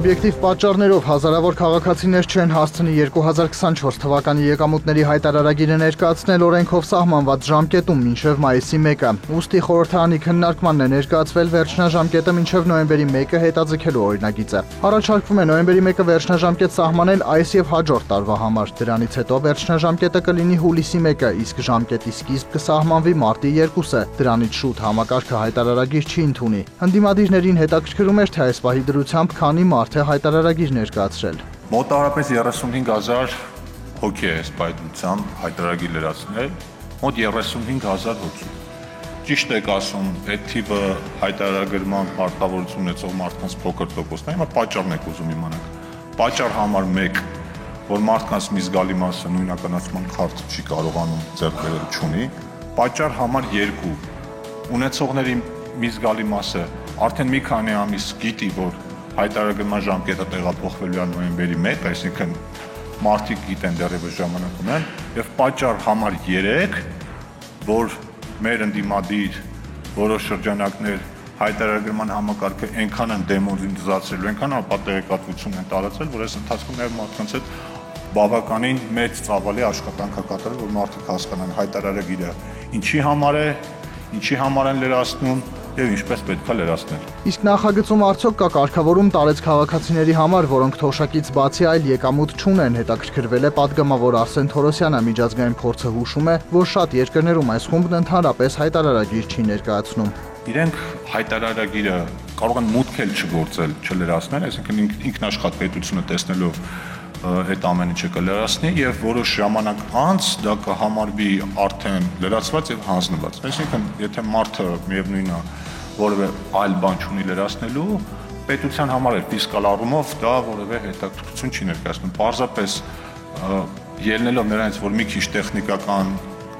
Օբյեկտիվ պատճառներով հազարավոր քաղաքացիներ չեն հասցնի 2024 թվականի եկամուտների հայտարարագիրը ներկայացնել օրենքով սահմանված ժամկետում մինչև մայիսի 1-ը։ Ուստի խորհրդարանի քննարկմանն է ներկայացվել վերջնաժամկետը մինչև նոյեմբերի 1-ը հետաձգելու օրինագիծը։ Առաջարկվում է նոյեմբերի 1-ը վերջնաժամկետ սահմանել այս եւ հաջորդ տարվա համար։ Դրանից հետո վերջնաժամկետը կլինի հուլիսի 1-ը, իսկ ժամկետի սկիզբ կսահմանվի մարտի 2-ը։ Դրանից շուտ համակարգը հայտարարագիր չի ընդունի։ Ընդդիմադիրներին հետաքրքրում էր, թե այս պահի դրությամբ քանի մարդ է հայտարարագիր ներկայացրել։ Մոտավորապես 35,000 հոգի է սպայտությամբ հայտարարագիր լրացնել, մոտ 35,000 հոգի։ Ճիշտ եք ասում, այդ թիվը հայտարարագրման պարտավորություն ունեցող մարդկանց փոքր տոկոսն է, հիմա պատճառն եք ուզում իմանալ։ Պատճառ համար 1, որ մարդկանց մի զգալի մասը նույնականացման քարտ չի կարողանում ձեռք բերել չունի, պատճառ համար 2, ունեցողների մի զգալի մասը արդեն մի քանի ամիս գիտի, որ հայտարարագրման ժամկետը տեղափոխվելու է նոյեմբերի 1, այսինքն մարդիկ գիտեն դեռևս ժամանակ ունեն, եւ պատճառ համար 3, որ մեր ընդդիմադիր որոշ շրջանակներ հայտարարագրման համակարգը այնքան են դեմոդիզացրել, այնքան ապատեղեկատվություն են տարածել, որ այս ընթացքում նաև մարդկանց հետ բավականին մեծ ծավալի աշխատանք է կատարել, որ մարդիկ հասկանան հայտարարագիրը ինչի համար են լրացնում եւ ինչպես պետք է լրացնել։ Իսկ նախագծում արդյոք կա կարգավորում տարեց քաղաքացիների համար, որոնք թոշակից բացի այլ եկամուտ չունեն, հետաքրքրվել է պատգամավոր Արսեն Թորոսյանը։ Միջազգային փորձը հուշում է, որ շատ երկրներում այս խումբն ընդհանրապես հայտարարագիր չի ներկայացնում։ Իրենք հայտարարագիրը կարող են մուտք էլ չգործել, չլրացնել, այսինքն ինքնաշխատ պետությունը տեսնելով այդ ամեն ինչը կլրացնի եւ որոշ ժամանակ անց դա կհամարվի արդեն լրացված եւ հանձնված։ Այսինքն, եթե մարդը միևնույնն է որևէ այլ բան չունի լրացնելու, պետության համար էլ ֆիսկալ առումով դա որևէ հետաքրքրություն չի ներկայացնում։ Պարզապես ելնելով նրանից, որ մի քիչ տեխնիկական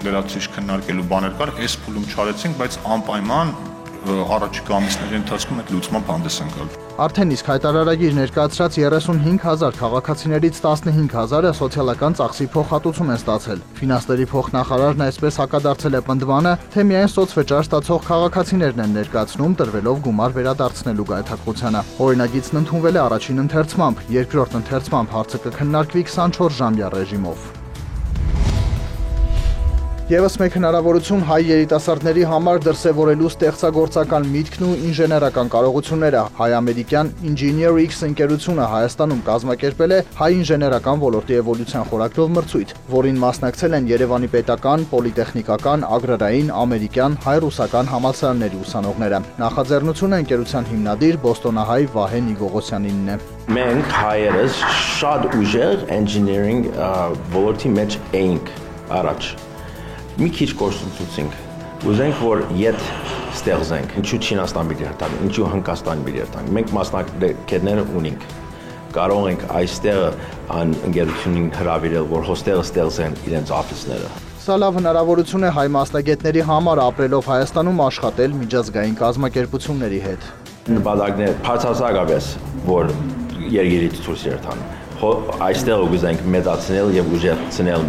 լրացուցիչ քննարկելու բաներ կար, այս փուլում չարեցինք, բայց անպայման առաջիկա ամիսների ընթացքում այդ լուծմամբ հանդես են գալ։ Արդեն իսկ հայտարարագիր ներկայացրած 35,000 քաղաքացիներից 15,000-ը սոցիալական ծախսի փոխհատուցում են ստացել։ Ֆինանսների փոխնախարարն այսպես հակադարձել է պնդմանը, թե միայն սոցվճար ստացող քաղաքացիներն են ներկայացնում տրվելով գումար վերադարձնելու գայթակղությանը։ Օրինագիծն ընդունվել է առաջին ընթերցմամբ, երկրորդ ընթերցմամբ հարցը կքննարկվի 24 ժամյա ռեժիմով։ Եվս մեկ հնարավորություն հայ երիտասարդների համար դրսևորելու ստեղծագործական միտքն ու ինժեներական կարողությունները։ Հայ-ամերիկյան Engineer-X ընկերությունը Հայաստանում կազմակերպել է հայ ինժեներական ոլորտի էվոլյուցիան խորագրով մրցույթ, որին մասնակցել են Երևանի պետական, պոլիտեխնիկական, ագրարային, ամերիկյան, հայ-ռուսական համալսարանների ուսանողները։ Նախաձեռնությունը ընկերության հիմնադիր բոստոնահայ Վահե Նիգողոսյանինն է։ Մենք հայերս շատ ուժեղ engineering ոլորտի մեջ էինք առաջ։ Մի քիչ կորսնցուցինք, ուզենք, որ ետ ստեղծենք, ինչու Չինաստան բիդի հրտանք, ինչու Հնդկաստան բիդի հրտանք, մենք մասնակիցներ ունենք, կարող ենք այստեղ ընկերությունին հրավիրել, որ հոստեղ ստեղծեն իրենց օֆիսները։ Սա լավ հնարավորություն է հայ մասնագետների համար ապրելով Հայաստանում աշխատել միջազգային կազմակերպությունների հետ։ Նպատակներ բացարձակապես, որ երգերից դուրս երթան։ Այստեղ ուզենք մեծացնել եւ ուժեղացնել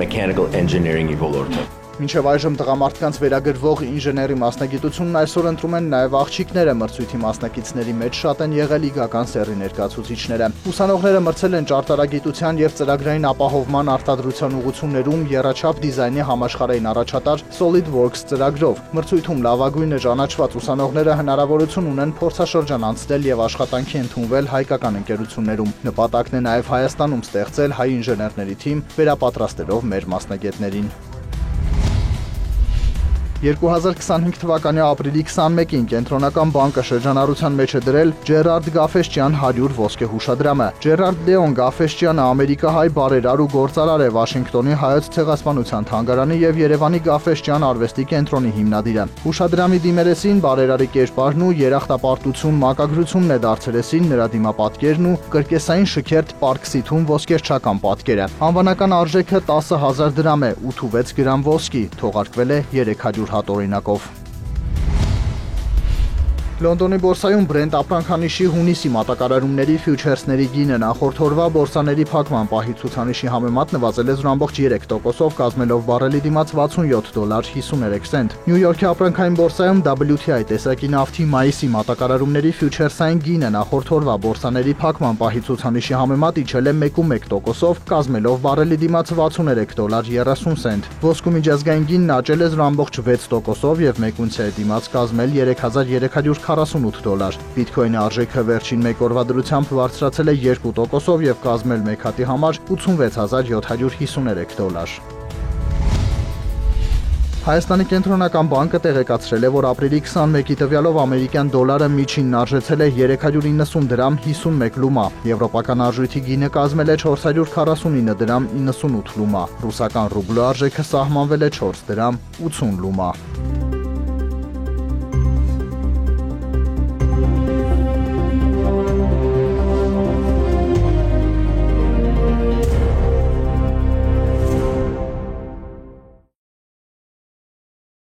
mechanical engineering-ի ոլորտը։ Մինչև այժմ տղամարդկանց վերագրվող ինժեների մասնագիտությունն այսօր ընտրում են նաև աղջիկները։ Մրցույթի մասնակիցների մեջ շատ են եղել իգական սեռի ներկայացուցիչները։ Ուսանողները մրցել են ճարտարագիտության եւ ծրագրային ապահովման արտադրության ուղղություններում եռաչափ դիզայնի համաշխարհային առաջատար SolidWorks ծրագրով։ Մրցույթում լավագույնը ճանաչված ուսանողները հնարավորություն ունեն փորձաշրջան անցնել եւ աշխատանքի ընդունվել հայկական ընկերություններում։ Նպատակն է նաև Հայաստանում ստեղծել հայ ինժեներների թիմ, վերապատրաստելով մեր մասնագետներին։ 2025 թվականի ապրիլի 21-ին Կենտրոնական բանկը շրջանառության մեջ է դրել Ջերարդ Գաֆեսճյան 100 ոսկե հուշադրամը։ Ջերարդ Լեոն Գաֆեսճյանը ամերիկահայ բարերար ու գործարար է, Վաշինգտոնի հայոց ցեղասպանության թանգարանի եւ Երևանի Գաֆեսճյան արվեստի կենտրոնի հիմնադիրը։ Հուշադրամի դիմերեսին բարերարի կերպարն ու երախտապարտություն մակագրությունն է դարձրեցին նրա դիմապատկերն ու կրկեսային շքերթ Պարքսիթում ոսկերչական պատկերը։ Անվանական արժեքը 10,000 դրամ է, 86 գրամ ոսկի, թողարկվել է 300 հատօրինակով։ Լոնդոնի բորսայում Brent ապրանքանիշի հունիսի մատակարարումների ֆյուչերսների գինը նախորդ օրվա բորսաների փակման պահի ցուցանիշի համեմատ նվազել է 0.3%-ով կազմելով բարելի դիմաց $67.53 Նյու Յորքի ապրանքային բորսայում WTI տեսակի նավթի մայիսի մատակարարումների ֆյուչերսային գինը նախորդ օրվա բորսաների փակման պահի ցուցանիշի համեմատ իջել է 1.1%-ով կազմելով բարելի դիմաց $63.30 Ոսկու միջազգային գինն աճել է 0.6%-ով եւ 1 ունցիայի դիմաց կազմել $3348 Բիթքոյնի արժեքը վերջին մեկ օրվա դրությամբ բարձրացել է 2%-ով եւ կազմել 1 հատի համար $86753 Հայաստանի կենտրոնական բանկը տեղեկացրել է, որ ապրիլի 21-ի տվյալով ամերիկյան դոլարը միջինն արժեցել է 390 դրամ 51 լումա, եվրոպական արժույթի գինը կազմել է 449 դրամ 98 լումա, ռուսական ռուբլու արժեքը սահմանվել է 4 դրամ 80 լումա։